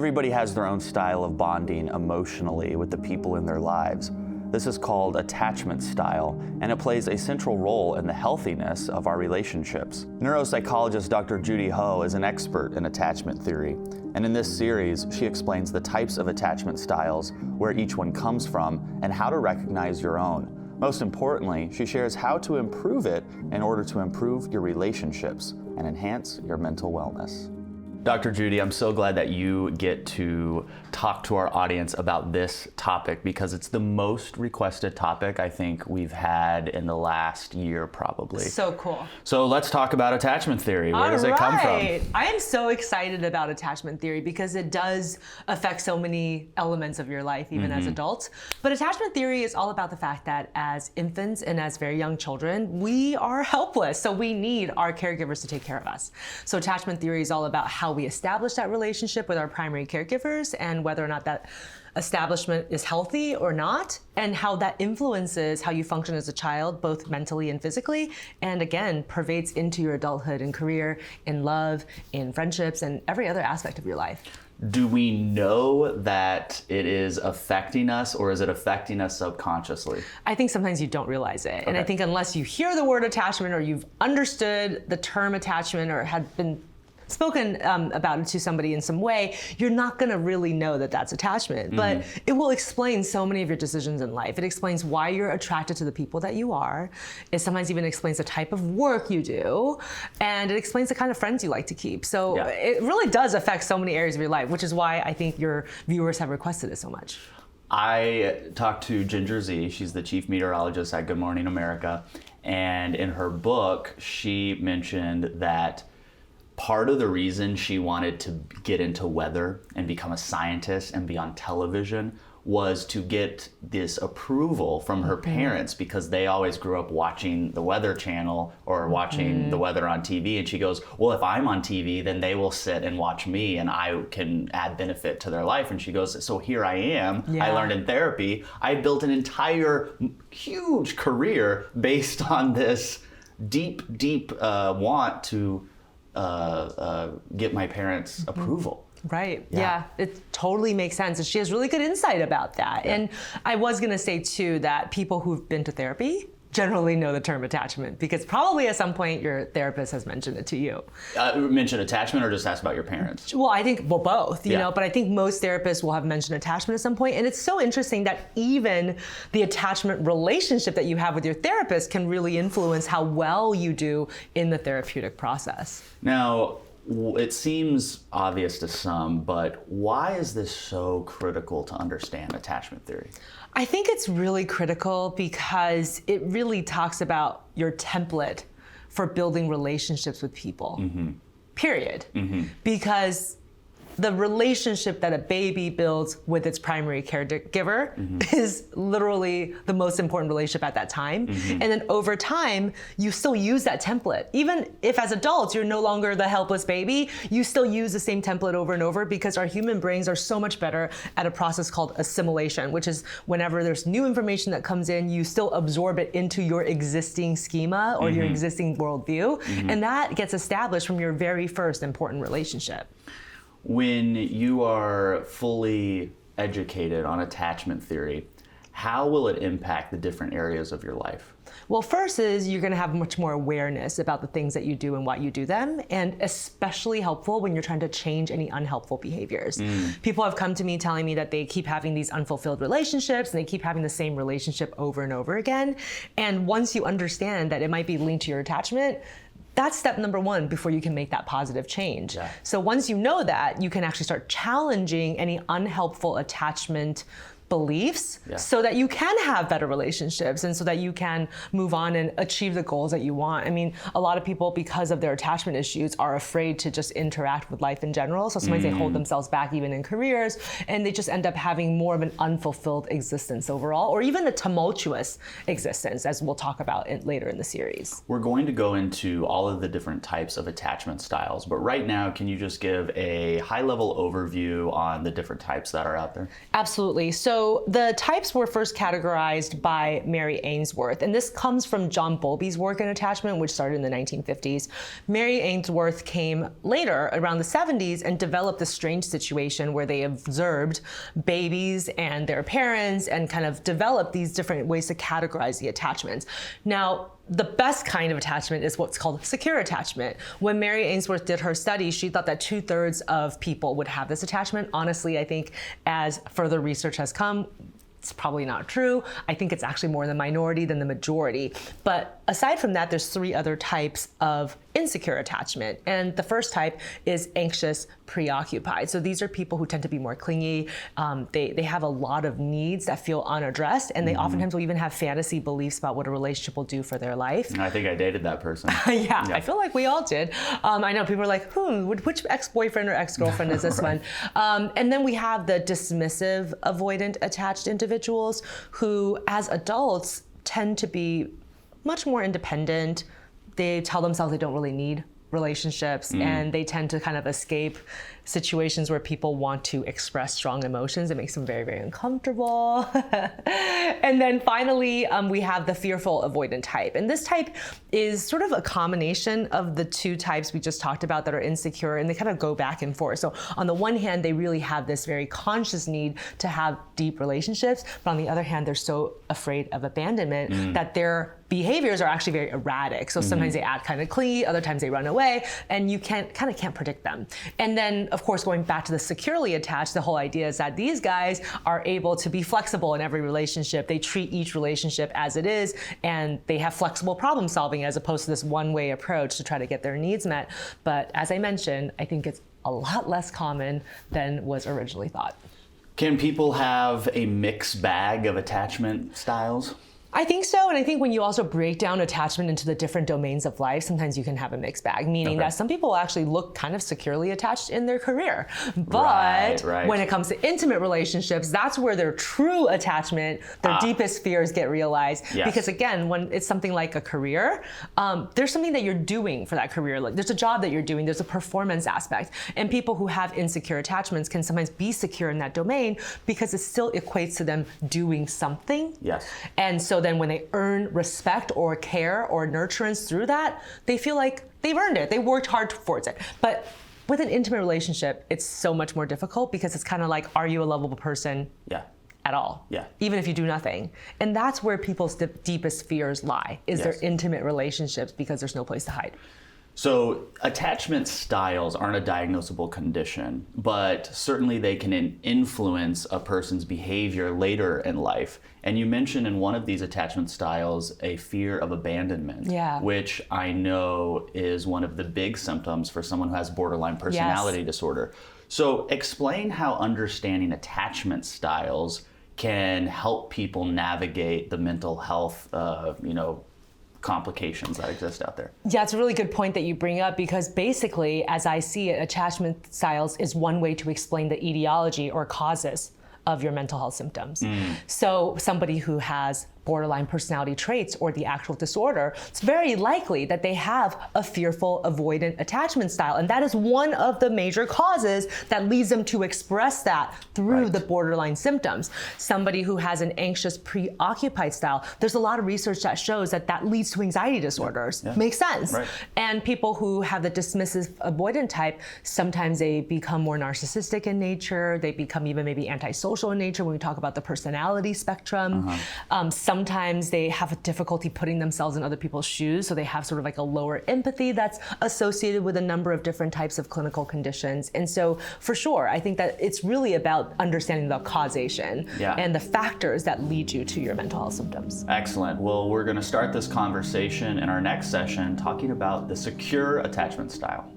Everybody has their own style of bonding emotionally with the people in their lives. This is called attachment style, and it plays a central role in the healthiness of our relationships. Neuropsychologist Dr. Judy Ho is an expert in attachment theory, and in this series, she explains the types of attachment styles, where each one comes from, and how to recognize your own. Most importantly, she shares how to improve it in order to improve your relationships and enhance your mental wellness. Dr. Judy, I'm so glad that you get to talk to our audience about this topic because it's the most requested topic I think we've had in the last year probably. So cool. So let's talk about attachment theory. Where does it come from? I am so excited about attachment theory because it does affect so many elements of your life, even as adults. But attachment theory is all about the fact that as infants and as very young children, we are helpless. So we need our caregivers to take care of us. So attachment theory is all about how we establish that relationship with our primary caregivers and whether or not that establishment is healthy or not, and how that influences how you function as a child, both mentally and physically, and again, pervades into your adulthood and career, in love, in friendships, and every other aspect of your life. Do we know that it is affecting us, or is it affecting us subconsciously? I think sometimes you don't realize it. And I think unless you hear the word attachment or you've understood the term attachment or had been spoken about it to somebody in some way, you're not gonna really know that that's attachment. But it will explain so many of your decisions in life. It explains why you're attracted to the people that you are. It sometimes even explains the type of work you do. And it explains the kind of friends you like to keep. So it really does affect so many areas of your life, which is why I think your viewers have requested it so much. I talked to Ginger Z. She's the chief meteorologist at Good Morning America. And in her book, she mentioned that part of the reason she wanted to get into weather and become a scientist and be on television was to get this approval from her parents, because they always grew up watching the Weather Channel or watching the weather on TV. And she goes, well, if I'm on TV, then they will sit and watch me and I can add benefit to their life. And she goes, so here I am. I learned in therapy. I built an entire huge career based on this deep want to get my parents' approval. Right. Yeah, it totally makes sense. And she has really good insight about that. And I was going to say, too, that people who've been to therapy generally know the term attachment, because probably at some point your therapist has mentioned it to you. Mention attachment or just ask about your parents? Well, I think, both, you know, but I think most therapists will have mentioned attachment at some point. And it's so interesting that even the attachment relationship that you have with your therapist can really influence how well you do in the therapeutic process. Now, it seems obvious to some, but why is this so critical to understand attachment theory? I think it's really critical because it really talks about your template for building relationships with people, period. Because the relationship that a baby builds with its primary caregiver is literally the most important relationship at that time. And then over time, you still use that template. Even if as adults, you're no longer the helpless baby, you still use the same template over and over, because our human brains are so much better at a process called assimilation, which is whenever there's new information that comes in, you still absorb it into your existing schema or your existing worldview. And that gets established from your very first important relationship. When you are fully educated on attachment theory, how will it impact the different areas of your life? Well, first is you're going to have much more awareness about the things that you do and why you do them, and especially helpful when you're trying to change any unhelpful behaviors. People have come to me telling me that they keep having these unfulfilled relationships and they keep having the same relationship over and over again. And once you understand that it might be linked to your attachment, that's step number one before you can make that positive change. So once you know that, you can actually start challenging any unhelpful attachment beliefs so that you can have better relationships and so that you can move on and achieve the goals that you want. I mean, a lot of people, because of their attachment issues, are afraid to just interact with life in general. So sometimes they hold themselves back even in careers, and they just end up having more of an unfulfilled existence overall, or even a tumultuous existence, as we'll talk about later in the series. We're going to go into all of the different types of attachment styles, but right now, can you just give a high-level overview on the different types that are out there? Absolutely. So So the types were first categorized by Mary Ainsworth, and this comes from John Bowlby's work in attachment, which started in the 1950s. Mary Ainsworth came later, around the 70s, and developed this strange situation where they observed babies and their parents and kind of developed these different ways to categorize the attachments. Now, the best kind of attachment is what's called secure attachment. When Mary Ainsworth did her study, she thought that 2/3 of people would have this attachment. Honestly, I think as further research has come, it's probably not true. I think it's actually more the minority than the majority. But aside from that, there's 3 other types of insecure attachment. And the first type is anxious preoccupied. So these are people who tend to be more clingy. They have a lot of needs that feel unaddressed, and they oftentimes will even have fantasy beliefs about what a relationship will do for their life. I think I dated that person. Yeah, I feel like we all did. I know people are like, which ex-boyfriend or ex-girlfriend is this Right. one? And then we have the dismissive, avoidant, attached individuals who, as adults, tend to be much more independent. They tell themselves they don't really need relationships, and they tend to kind of escape situations where people want to express strong emotions. It makes them very, very uncomfortable. And then finally, we have the fearful avoidant type. And this type is sort of a combination of the 2 types we just talked about that are insecure, and they kind of go back and forth. So on the one hand, they really have this very conscious need to have deep relationships, but on the other hand, they're so afraid of abandonment that their behaviors are actually very erratic. So sometimes they act kind of clingy, other times they run away, and you can't predict them. And then, of course, going back to the securely attached, the whole idea is that these guys are able to be flexible in every relationship. They treat each relationship as it is, and they have flexible problem solving as opposed to this one-way approach to try to get their needs met. But as I mentioned, I think it's a lot less common than was originally thought. Can people have a mixed bag of attachment styles? I think so, and I think when you also break down attachment into the different domains of life, sometimes you can have a mixed bag, meaning that some people actually look kind of securely attached in their career. But Right. when it comes to intimate relationships, that's where their true attachment, their deepest fears get realized. Yes. Because again, when it's something like a career, there's something that you're doing for that career. Like there's a job that you're doing, there's a performance aspect. And people who have insecure attachments can sometimes be secure in that domain because it still equates to them doing something. Yes. And so then when they earn respect or care or nurturance through that, they feel like they've earned it. They worked hard towards it. But with an intimate relationship, it's so much more difficult because it's kind of like, are you a lovable person Yeah. at all? Yeah. Even if you do nothing. And that's where people's deepest fears lie, is their Yes. intimate relationships, because there's no place to hide. So attachment styles aren't a diagnosable condition, but certainly they can influence a person's behavior later in life. And you mentioned in one of these attachment styles a fear of abandonment, Yeah. which I know is one of the big symptoms for someone who has borderline personality disorder. So explain how understanding attachment styles can help people navigate the mental health, complications that exist out there. Yeah, it's a really good point that you bring up, because basically, as I see it, attachment styles is one way to explain the etiology or causes of your mental health symptoms. So somebody who has borderline personality traits or the actual disorder, it's very likely that they have a fearful avoidant attachment style. And that is one of the major causes that leads them to express that through the borderline symptoms. Somebody who has an anxious preoccupied style, there's a lot of research that shows that that leads to anxiety disorders. Yeah. Makes sense. Right. And people who have the dismissive avoidant type, sometimes they become more narcissistic in nature. They become even maybe antisocial in nature when we talk about the personality spectrum. Sometimes they have a difficulty putting themselves in other people's shoes, so they have sort of like a lower empathy that's associated with a number of different types of clinical conditions. And so for sure, I think that it's really about understanding the causation and the factors that lead you to your mental health symptoms. Excellent. Well, we're going to start this conversation in our next session talking about the secure attachment style.